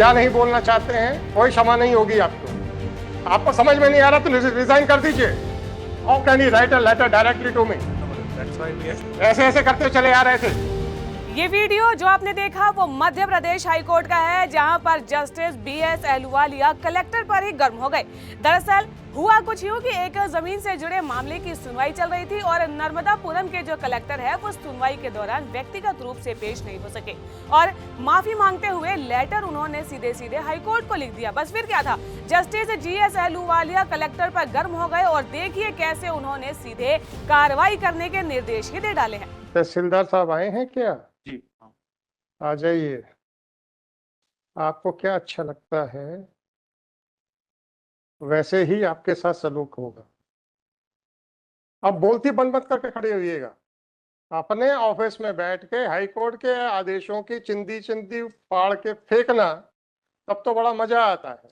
क्या नहीं बोलना चाहते हैं, कोई क्षमा नहीं होगी आपको। आपको समझ में नहीं आ रहा तो रिजाइन कर दीजिए। How can you write a letter directly to me? ऐसे ऐसे करते चले आ रहे थे। ये वीडियो जो आपने देखा वो मध्य प्रदेश हाईकोर्ट का है, जहां पर जस्टिस BS अहलुवालिया कलेक्टर पर ही गर्म हो गए। दरअसल हुआ कुछ यूं कि एक जमीन से जुड़े मामले की सुनवाई चल रही थी और नर्मदापुरम के जो कलेक्टर है वो सुनवाई के दौरान व्यक्तिगत रूप से पेश नहीं हो सके और माफी मांगते हुए लेटर उन्होंने सीधे सीधे हाईकोर्ट को लिख दिया। बस फिर क्या था, जस्टिस GS अहलुवालिया कलेक्टर पर गर्म हो गए और देखिए कैसे उन्होंने सीधे कार्रवाई करने के निर्देश ही दे डाले हैं। तहसीलदार साहब आए हैं क्या? जी आ जाइए। आपको क्या अच्छा लगता है वैसे ही आपके साथ सलूक होगा। अब बोलती बंद मत करके खड़े होइएगा। अपने ऑफिस में बैठ के हाई कोर्ट के आदेशों की चिंदी चिंदी फाड़ के फेंकना, तब तो बड़ा मजा आता है।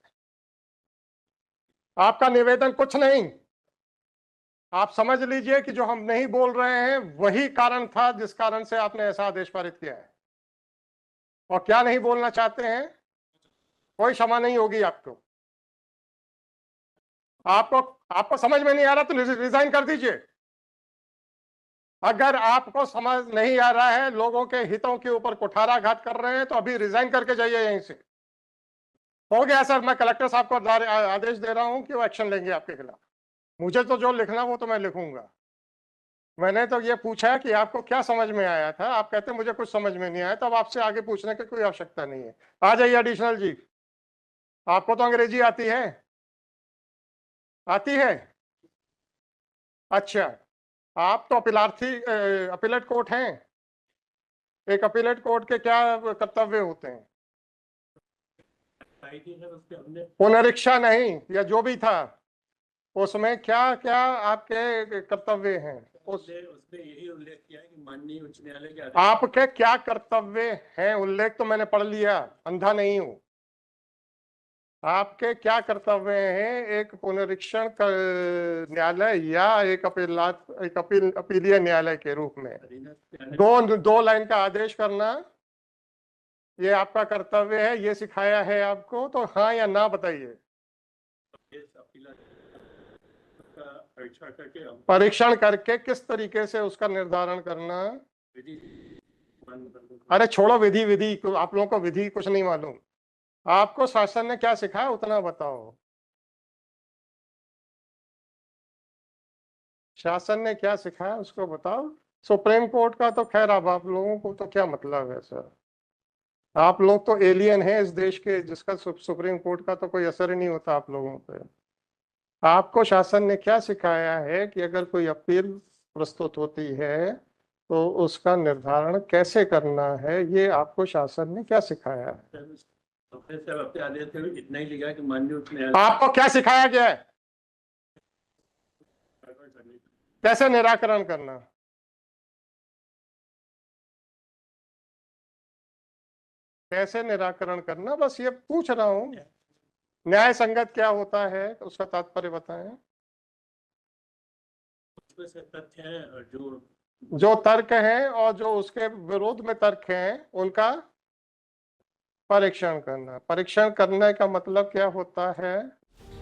आपका निवेदन कुछ नहीं, आप समझ लीजिए कि जो हम नहीं बोल रहे हैं वही कारण था जिस कारण से आपने ऐसा आदेश पारित किया है। और क्या नहीं बोलना चाहते हैं, कोई क्षमा नहीं होगी आपको। आपको समझ में नहीं आ रहा तो रिजाइन कर दीजिए। अगर आपको समझ नहीं आ रहा है, लोगों के हितों के ऊपर कुठाराघात कर रहे हैं, तो अभी रिजाइन करके जाइए यहीं से। हो गया सर, मैं कलेक्टर साहब को आदेश दे रहा हूं कि वो एक्शन लेंगे आपके खिलाफ। मुझे तो जो लिखना वो तो मैं लिखूंगा। मैंने तो ये पूछा कि आपको क्या समझ में आया था, आप कहते मुझे कुछ समझ में नहीं आया, तो अब आपसे आगे पूछने की कोई आवश्यकता नहीं है। आ जाइए एडिशनल जी। आपको तो अंग्रेजी आती है? आती है? अच्छा, आप तो अपीलेट कोर्ट हैं। एक अपीलेट कोर्ट के क्या कर्तव्य होते हैं? पुनरीक्षा नहीं, या जो भी था उसमें क्या क्या आपके कर्तव्य हैं? उसने यही उल्लेख किया है कि माननीय उच्च न्यायालय के आपके क्या कर्तव्य हैं? उल्लेख तो मैंने पढ़ लिया, अंधा नहीं हूं। आपके क्या कर्तव्य हैं एक पुनरीक्षण न्यायालय या एक अपीलीय न्यायालय के रूप में? दो लाइन का आदेश करना, ये आपका कर्तव्य है, ये सिखाया है आपको, तो हाँ या ना बताइए। परीक्षण करके किस तरीके से उसका निर्धारण करना? अरे छोड़ो विधि, आप लोगों को विधि कुछ नहीं मालूम। आपको शासन ने क्या सिखाया उतना बताओ। शासन ने क्या सिखाया उसको बताओ। सुप्रीम कोर्ट का तो खैर, अब आप लोगों को तो क्या मतलब है सर, आप लोग तो एलियन हैं इस देश के, जिसका सुप्रीम कोर्ट का तो कोई असर ही नहीं होता आप लोगों पे। आपको शासन ने क्या सिखाया है कि अगर कोई अपील प्रस्तुत होती है तो उसका निर्धारण कैसे करना है, ये आपको शासन ने क्या सिखाया है? इतना ही लिखा कि माननीय उच्च न्यायालय। आपको क्या सिखाया गया है कैसे निराकरण करना? कैसे निराकरण करना, बस ये पूछ रहा हूं। न्याय संगत क्या होता है उसका तात्पर्य बताएं। तथ्य है जो तर्क हैं और जो उसके विरोध में तर्क हैं उनका परीक्षण करना। परीक्षण करने का मतलब क्या होता है?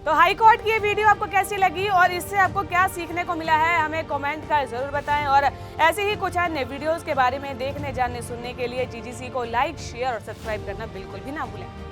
तो हाईकोर्ट की ये वीडियो आपको कैसी लगी और इससे आपको क्या सीखने को मिला है, हमें कमेंट कर जरूर बताएं। और ऐसे ही कुछ अन्य वीडियोस के बारे में देखने, जानने, सुनने के लिए GGC को लाइक, शेयर और सब्सक्राइब करना बिल्कुल भी ना भूलें।